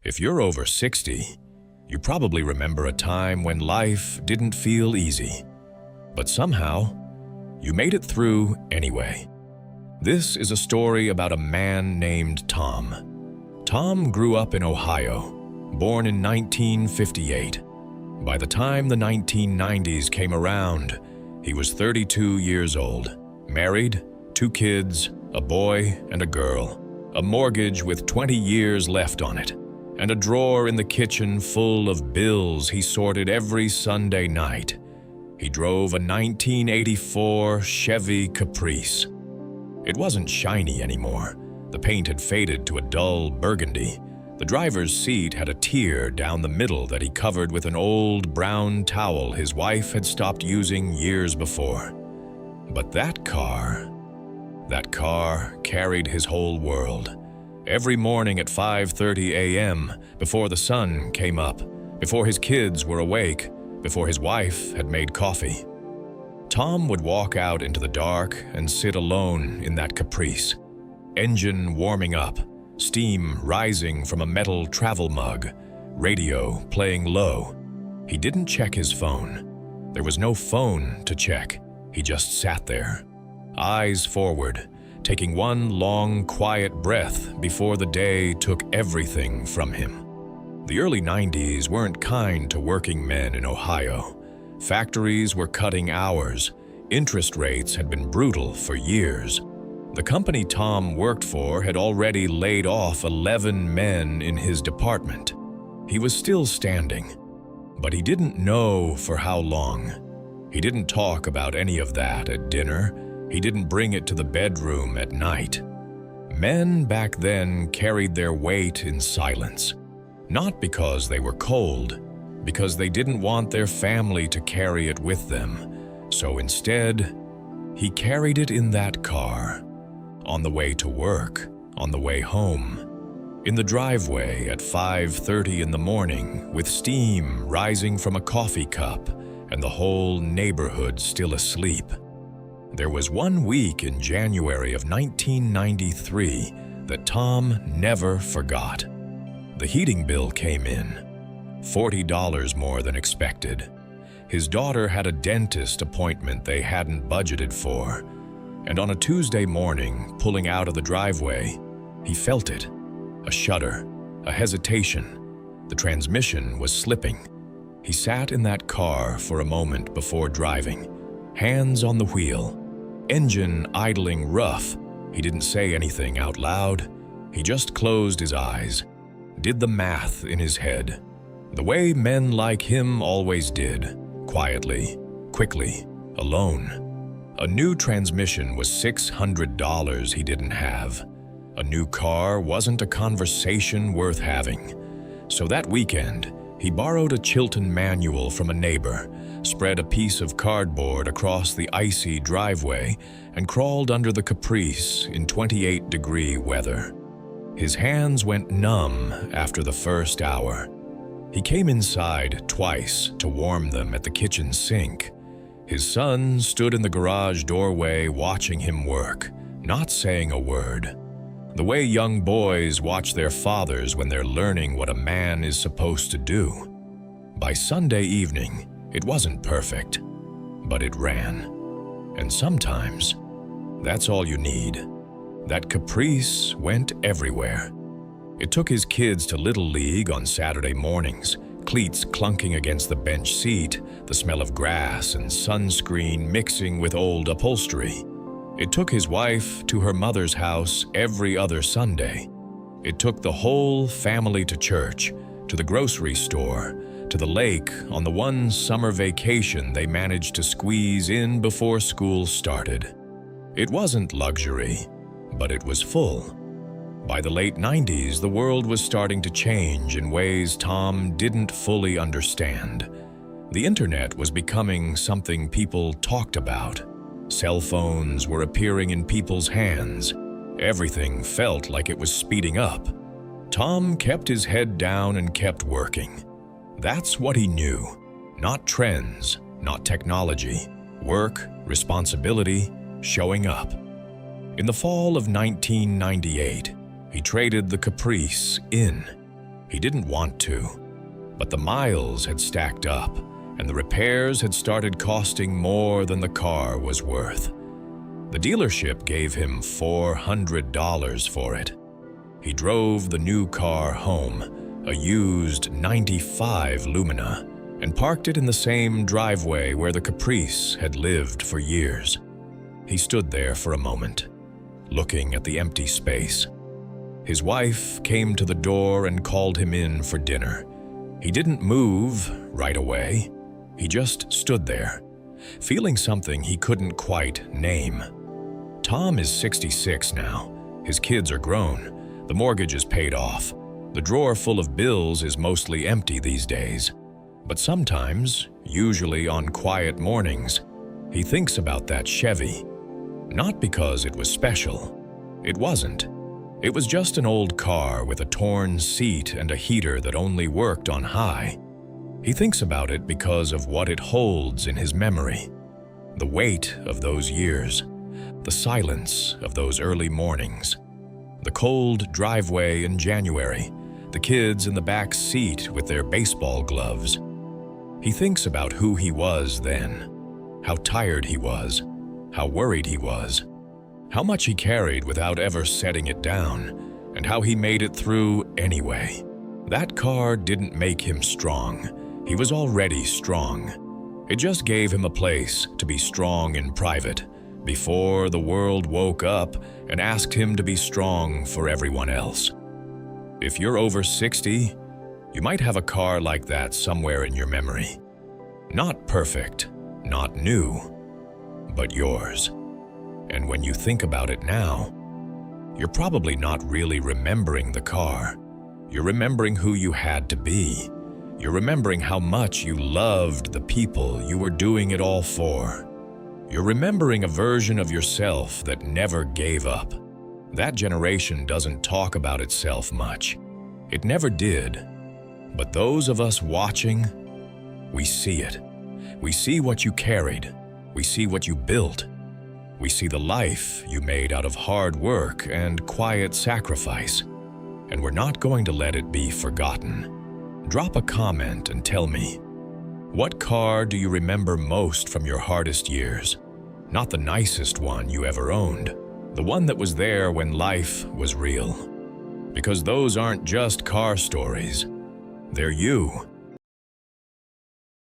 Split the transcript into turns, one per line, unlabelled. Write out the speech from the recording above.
If you're over 60, you probably remember a time when life didn't feel easy. But somehow, you made it through anyway. This is a story about a man named Tom. Tom grew up in Ohio, born in 1958. By the time the 1990s came around, he was 32 years old, married, 2 kids, a boy and a girl, a mortgage with 20 years left on it, and a drawer in the kitchen full of bills he sorted every Sunday night. He drove a 1984 Chevy Caprice. It wasn't shiny anymore. The paint had faded to a dull burgundy. The driver's seat had a tear down the middle that he covered with an old brown towel his wife had stopped using years before. But that car carried his whole world. Every morning at 5:30 a.m., before the sun came up, before his kids were awake, before his wife had made coffee, Tom would walk out into the dark and sit alone in that Caprice. Engine warming up, steam rising from a metal travel mug, radio playing low. He didn't check his phone. There was no phone to check. He just sat there, eyes forward, taking one long, quiet breath before the day took everything from him. The early 90s weren't kind to working men in Ohio. Factories were cutting hours. Interest rates had been brutal for years. The company Tom worked for had already laid off 11 men in his department. He was still standing, but he didn't know for how long. He didn't talk about any of that at dinner. He didn't bring it to the bedroom at night. Men back then carried their weight in silence, not because they were cold, because they didn't want their family to carry it with them. So instead, he carried it in that car, on the way to work, on the way home, in the driveway at 5:30 in the morning with steam rising from a coffee cup and the whole neighborhood still asleep. There was one week in January of 1993 that Tom never forgot. The heating bill came in, $40 more than expected. His daughter had a dentist appointment they hadn't budgeted for, and on a Tuesday morning, pulling out of the driveway, he felt it, a shudder, a hesitation. The transmission was slipping. He sat in that car for a moment before driving, hands on the wheel, engine idling rough. He didn't say anything out loud. He just closed his eyes, did the math in his head, the way men like him always did, quietly, quickly, alone. A new transmission was $600 he didn't have. A new car wasn't a conversation worth having. So that weekend, he borrowed a Chilton manual from a neighbor, spread a piece of cardboard across the icy driveway, and crawled under the Caprice in 28-degree weather. His hands went numb after the first hour. He came inside twice to warm them at the kitchen sink. His son stood in the garage doorway watching him work, not saying a word. The way young boys watch their fathers when they're learning what a man is supposed to do. By Sunday evening, it wasn't perfect, but it ran. And sometimes, that's all you need. That Caprice went everywhere. It took his kids to Little League on Saturday mornings, cleats clunking against the bench seat, the smell of grass and sunscreen mixing with old upholstery. It took his wife to her mother's house every other Sunday. It took the whole family to church, to the grocery store, to the lake on the one summer vacation they managed to squeeze in before school started. It wasn't luxury, but it was full. By the late 90s, the world was starting to change in ways Tom didn't fully understand. The internet was becoming something people talked about. Cell phones were appearing in people's hands. Everything felt like it was speeding up. Tom kept his head down and kept working. That's what he knew. Not trends, not technology. Work, responsibility, showing up. In the fall of 1998, he traded the Caprice in. He didn't want to, but the miles had stacked up, and the repairs had started costing more than the car was worth. The dealership gave him $400 for it. He drove the new car home, a used '95 Lumina, and parked it in the same driveway where the Caprice had lived for years. He stood there for a moment, looking at the empty space. His wife came to the door and called him in for dinner. He didn't move right away. He just stood there, feeling something he couldn't quite name. Tom is 66 now. His kids are grown. The mortgage is paid off. The drawer full of bills is mostly empty these days. But sometimes, usually on quiet mornings, he thinks about that Chevy. Not because it was special. It wasn't. It was just an old car with a torn seat and a heater that only worked on high. He thinks about it because of what it holds in his memory. The weight of those years. The silence of those early mornings. The cold driveway in January. The kids in the back seat with their baseball gloves. He thinks about who he was then. How tired he was. How worried he was. How much he carried without ever setting it down, and how he made it through anyway. That car didn't make him strong. He was already strong. It just gave him a place to be strong in private, before the world woke up and asked him to be strong for everyone else. If you're over 60, you might have a car like that somewhere in your memory. Not perfect, not new, but yours. And when you think about it now, you're probably not really remembering the car. You're remembering who you had to be. You're remembering how much you loved the people you were doing it all for. You're remembering a version of yourself that never gave up. That generation doesn't talk about itself much. It never did. But those of us watching, we see it. We see what you carried. We see what you built. We see the life you made out of hard work and quiet sacrifice. And we're not going to let it be forgotten. Drop a comment and tell me, what car do you remember most from your hardest years? Not the nicest one you ever owned, the one that was there when life was real. Because those aren't just car stories. They're you.